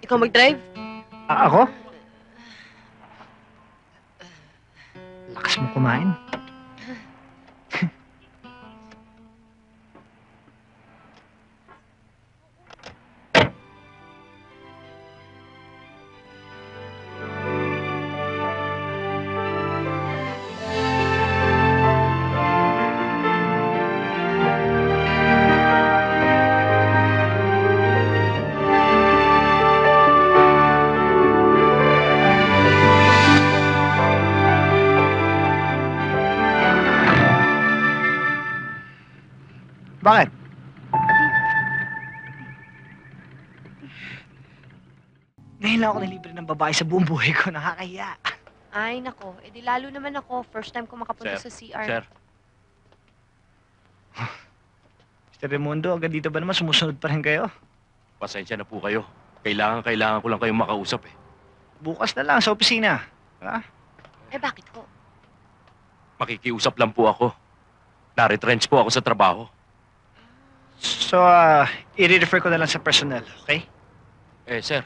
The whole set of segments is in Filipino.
Ikaw mag-drive? Ako? Lakas mo kumain. Bakit? Ngayon lang ako nalibre ng babae sa buong buhay ko. Nakakahiya. Ay, nako. Eh di lalo naman ako. First time ko makapunta sa CR. Sir, Mr. Raimundo, agad dito ba naman sumusunod pa rin kayo? pasensya na po kayo. Kailangan ko lang kayong makausap eh. Bukas na lang sa opisina. Ha? Eh bakit ko? Makikiusap lang po ako. Na-retrench po ako sa trabaho. So, i-refer ko na lang sa personnel, okay? Eh, sir,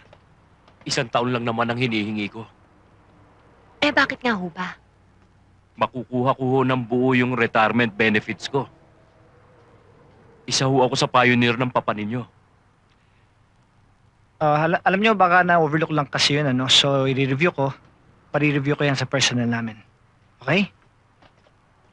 1 taon lang naman ang hinihingi ko. Eh bakit nga ho ba? Makukuha ko ho ng buo yung retirement benefits ko. Isa ho ako sa pioneer ng papa ninyo. Alam nyo, baka na-overlook lang kasi yun, ano? So, i-review ko. Pari-review ko yan sa personnel namin. Okay?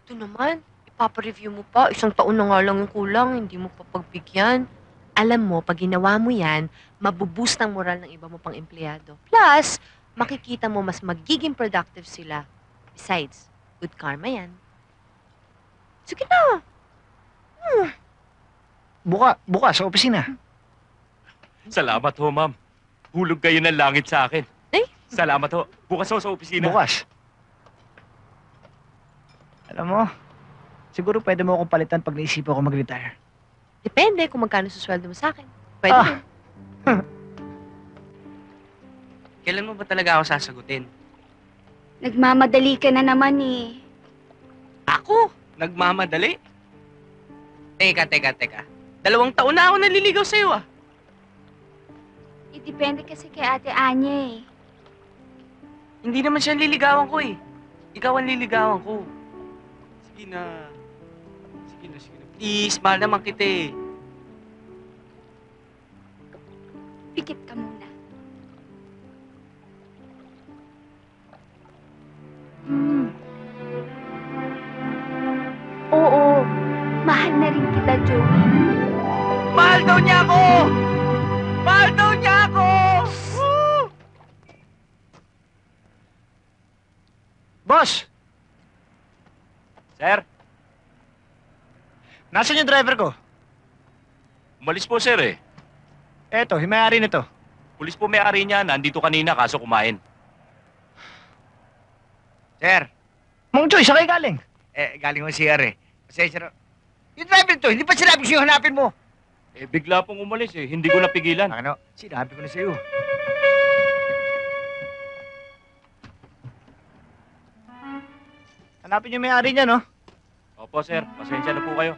Ito naman. Ipapa-review mo pa. 1 taon na nga lang yung kulang. Hindi mo pa pagbigyan. Alam mo, pag ginawa mo yan, mabuboost ang moral ng iba mo pang empleyado. Plus, makikita mo mas magiging productive sila. Besides, good karma yan. Sige na. Bukas sa opisina. Salamat ho, ma'am. Hulog kayo ng langit sa akin. Eh? Salamat ho. Bukas ho sa opisina. Bukas. Alam mo, siguro pwede mo akong palitan pag naisipan ko mag-retire. Depende kung magkano susweldo mo sa akin. Pwede Ah. rin. Kailan mo ba talaga ako sasagutin? Nagmamadali ka na naman eh. Ako? Nagmamadali? Teka. 2 taon na ako naliligaw sa'yo ah. Depende kasi kay Ate Anya eh. Hindi naman siya ang liligawan ko eh. Ikaw ang liligawan ko. Sige na. Please, mahal naman kita eh. Pikit ka muna. Oo, mahal na rin kita, Joey. Mahal daw niya ako! Mahal daw niya ako! Woo! Boss! Sir, Nasaan yung driver ko? umalis po, sir eh. Eto, yung may-ari nito. Pulis po may-ari niya. Nandito kanina kaso kumain. Sir, Mang Joy, saan kayo galing? galing mo CR eh. Pasensya na. Yung driver to, hindi pa sinabi ko sa'yo hanapin mo. Eh, bigla pong umalis eh. Hindi ko napigilan. Ano? Sinabi ko na sa'yo. Hanapin yung may-ari niya, no? Opo, sir. Pasensya na po kayo.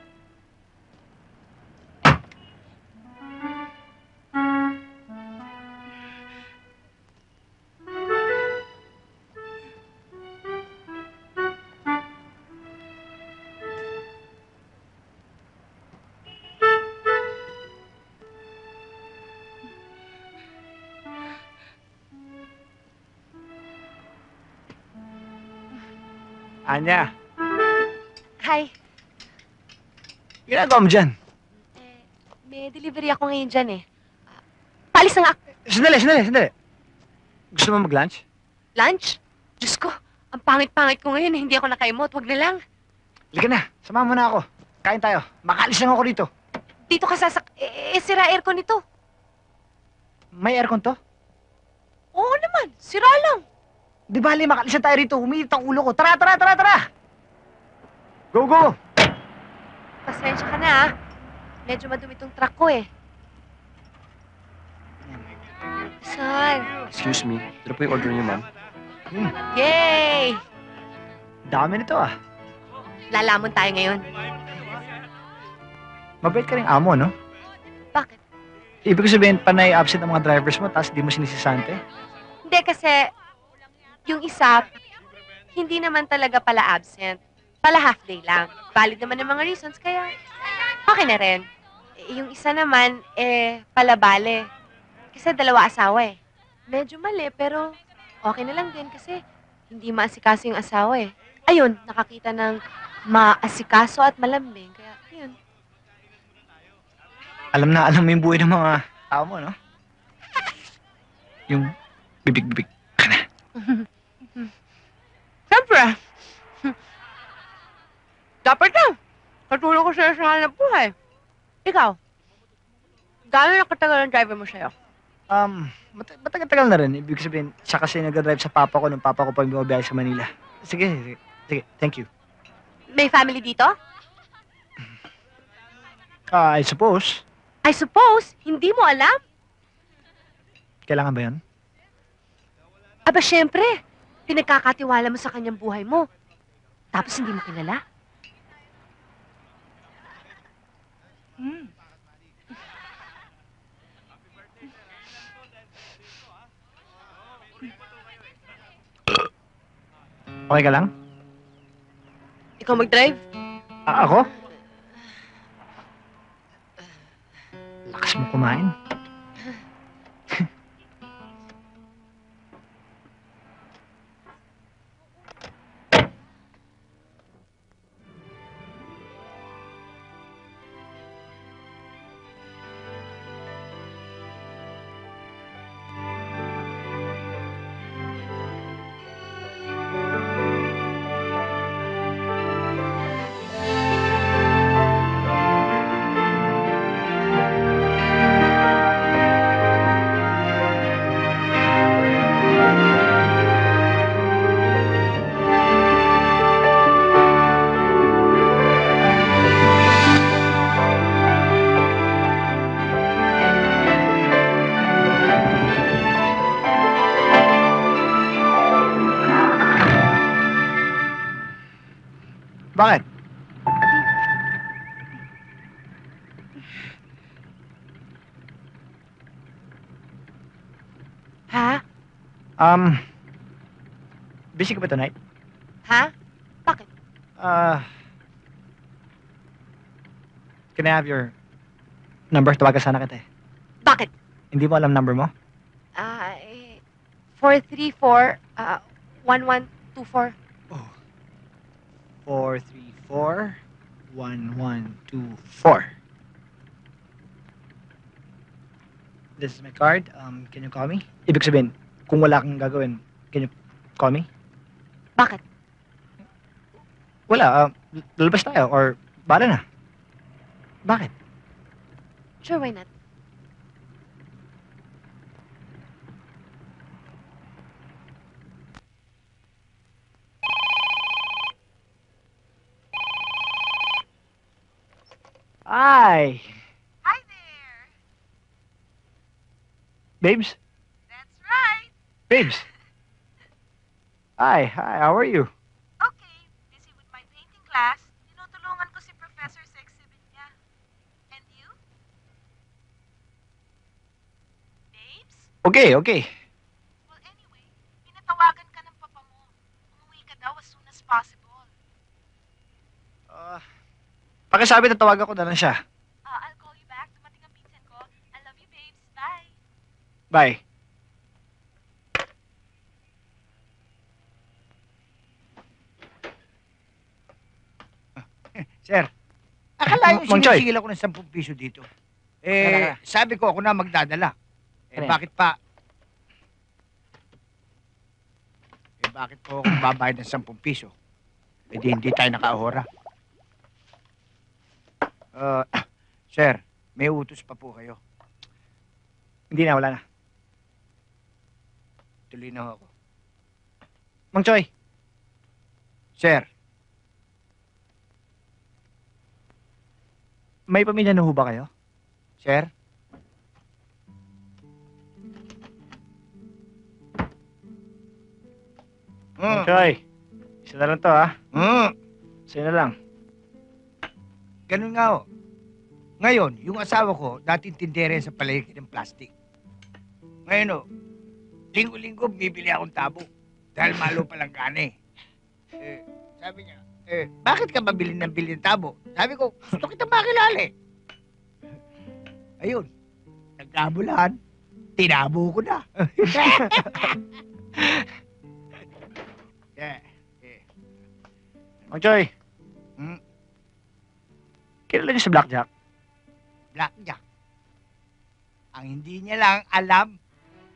Anya, Hi. ginagawa mo dyan? Eh, may delivery ako ngayon dyan eh. Palis na nga ako. Sandali. Gusto mo mag-lunch? Lunch? Diyos ko, ang pangit-pangit ko ngayon eh. Hindi ako nakaimot. Wag na lang. Halika na, samahan mo na ako. Kain tayo. Makaalis lang ako dito. Dito ka sira aircon nito. May aircon to? Oo naman, sira lang. Di bali, makaalis na tayo rito. Umiinit ang ulo ko. Tara! Go! Pasensya ka na ah. Medyo madumi tong truck ko eh. Saan? Excuse me, ito po yung order niyo, ma'am. Yay! Dami nito ah. Lalamon tayo ngayon. Mabait ka rin amo, no? Bakit? Ibig sabihin, panay absent ang mga drivers mo, tapos di mo sinisisante? Hindi kasi, yung isa, hindi naman talaga pala absent. Pala half day lang. Valid naman ang mga reasons, kaya okay na rin. Yung isa naman, pala bale. Kasi dalawa asawa eh. Medyo mali, pero okay na lang din kasi hindi maasikaso yung asawa eh. Ayun, nakakita ng maasikaso at malambing. Kaya, ayun. Alam na alam mo yung buhay ng mga tao mo, no? Yung bibig-bibig. Siyempre. Dapat lang. Katulong ko sa'yo sa hanap buhay. Ikaw, gano'n na katagal ang driver mo sa'yo? Matagal-tagal na rin. Ibig sabihin, siya kasi nag-drive sa papa ko nung papa ko pa bumabiyahe sa Manila. Sige, sige. Sige, thank you. May family dito? I suppose. I suppose, hindi mo alam? Kailangan ba yun? Aba, syempre. Pinagkakatiwala mo sa kanyang buhay mo. Tapos hindi mo kilala? Okay ka lang? Ikaw mag-drive? Ako? Lakas mo kumain. Bakit? Ha? Busy ka ba tonight? Ha? Bakit? Can I have your number? Tawagan sana kita eh. Bakit? Hindi mo alam number mo? 434, 1124. 434-1124. This is my card. Can you call me? Ibig sabihin, kung wala kang gagawin, can you call me? Bakit? Wala. Lalabas tayo or bala na. Bakit? Sure, why not? Hi. Hi there. Babes? That's right. Babes? Hi. How are you? Okay, busy with my painting class. Tinutulungan ko si Professor sa exhibit niya. And you? Babes? Okay. Well, anyway, pinatawagan ka ng papa mo. Umuwi ka daw as soon as possible. Pakisabi na tawagan ko na lang siya. I'll call you back. Dumating ang pinsan ko. I love you, babes. Bye. Bye. Sir, akala yung Mang Choy. sinisigil ako ng 10 piso dito. Kaya. Sabi ko ako na magdadala. Kaya. Bakit pa? Bakit po ako babayad ng 10 piso? Hindi tayo nakaahora. Sir, may utos pa po kayo. Hindi na, wala na. Tuloy na ako. Mang Choy. Sir, May pamilya na ho ba kayo? sir? Mang Choy. Isa na lang to, ha? Mm. Isa na lang. Ganun nga ho. Ngayon, yung asawa ko, dating tindere sa palengke ng plastic. Ngayon, linggo-linggo, bibili akong tabo. Dahil malo palang gani. Sabi niya, bakit ka mabili ng bili ng tabo? Sabi ko, gusto kita makilala eh. Ayun, nagkabulan, tinabo ko na. Yeah. Mang Choy, Hmm, kilala niyo si Blackjack? Blackjack. Ang hindi niya lang alam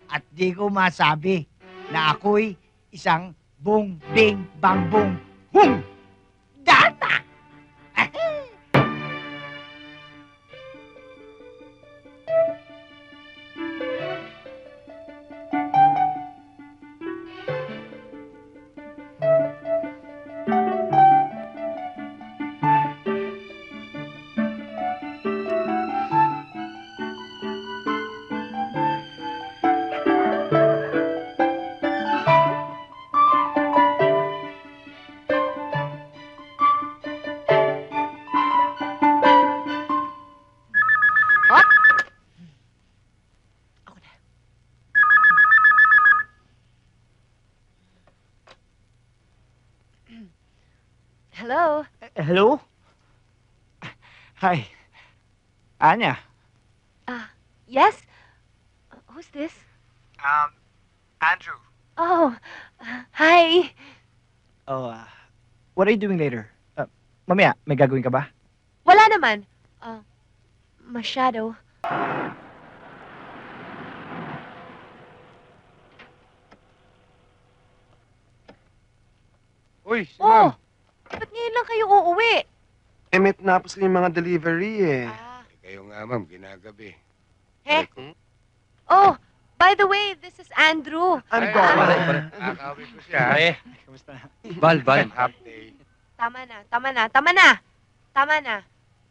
at di ko masabi na ako'y isang bong bing bang bong hum data. Ako na. Hello? Hello? Hi. Anya? Yes? Who's this? Andrew. Oh, hi. Oh, what are you doing later? Mamaya, may gagawin ka ba? Wala naman. Masyado. Uy, si Oh, ma'am. ba't ngayon lang kayo uuwi? May tinapos lang yung mga delivery eh. Kayo nga ma'am, ginagabi. Eh? Oh, by the way, this is Andrew. Ano Ay, ba? Nakakawin ko siya. Kamusta na? Val. Half day. Tama na.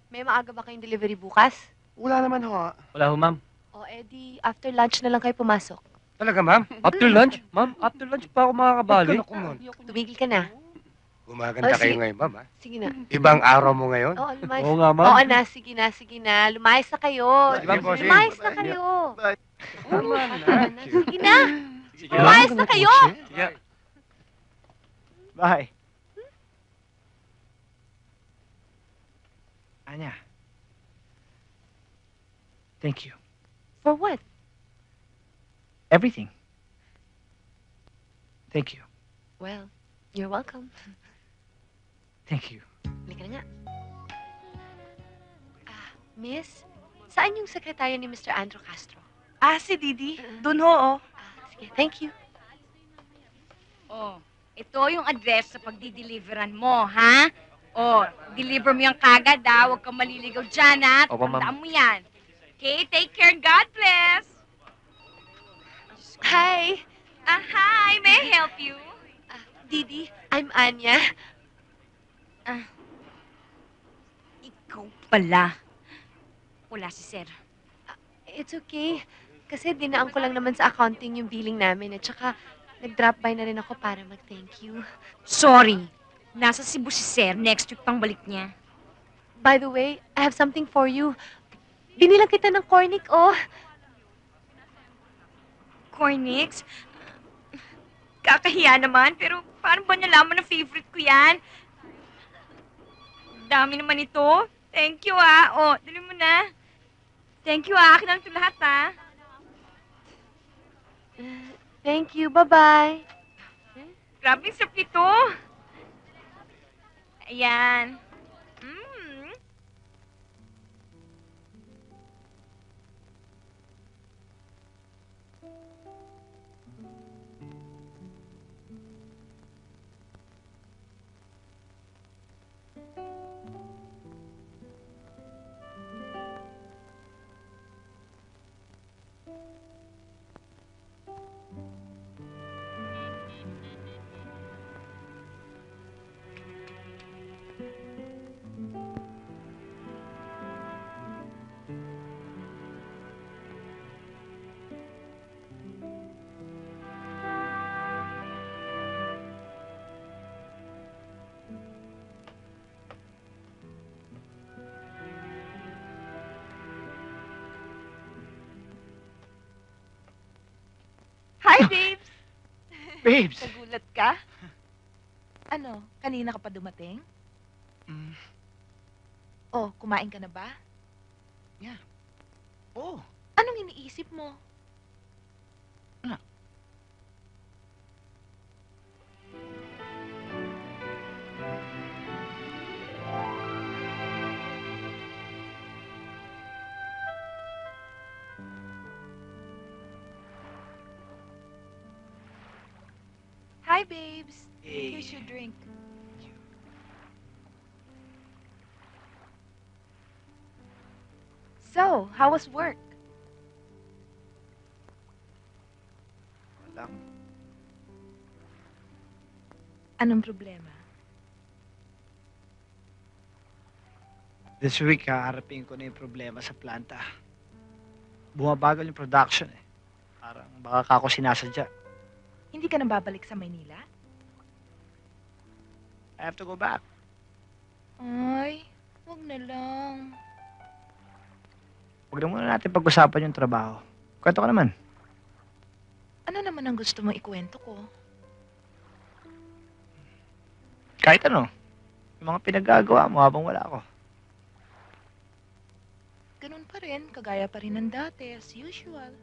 May maaga ba kayong delivery bukas? Wala naman ho. Wala ho, ma'am. O, edi, after lunch na lang kayo pumasok. Talaga ma'am? After lunch? Ma'am, after lunch pa ako makakabali. Tumigil ka na. Gumaganda Oh, kayo si- ngayon ma'am ha? Sige na. Ibang araw mo ngayon? Oo, lumayas. Oo nga, ma'am. Oo na, sige na. Lumayas na kayo. Sige, bossing. Lumayas na kayo. Tama na. Sige na. Lumayas na kayo. Bye. Anya. Thank you. For what? Everything. Thank you. Well, you're welcome. Thank you. Halika na nga. Miss, saan yung sekretarya ni Mr. Andrew Castro? Si Didi. Dun ho, oh. Sige, thank you. Oh, ito yung address sa pagdi-deliveran mo, ha? Oh, deliver mo yan kagad, ha? Huwag kang maliligaw dyan, ha? Opo, ma'am. Tandaan mo yan. Okay, take care. God bless. Hi, Hi, may I help you? Didi. I'm Anya. Ikaw pala. Wala si Sir. It's okay. Kasi dinaan ko lang naman sa accounting yung billing namin at saka nag-drop by na rin ako para mag-thank you. Sorry. Nasa Cebu si Sir. Next week pang balik niya. By the way, I have something for you. Binilang kita ng cornic, oh. Cornix? Kakahiya naman, pero paano ba nalaman na favorite ko yan? Dami naman ito. Thank you, ah. Oh, dali mo na. Thank you, ah. Akin lang ito lahat, ah. Thank you. Bye-bye. Grabe, sarap nito. Ayan. Mm. Babes! Nagulat ka? Ano, kanina ka pa dumating? Mm, Oh, kumain ka na ba? Oo. Anong iniisip mo? Hi, babes. Here's your drink. So, how was work? Walang. Anong problema? This week, haharapin ko na yung problema sa planta. Bumabagal yung production eh. Parang baka ako sinasadya. Hindi ka na babalik sa Maynila? I have to go back. Ay, wag na lang. Huwag na muna natin pag-usapan yung trabaho. Kwento ka naman. Ano naman ang gusto mong ikwento ko? Kahit ano. Yung mga pinagagawa mo habang wala ako. Ganun pa rin, kagaya pa rin ng dati, as usual.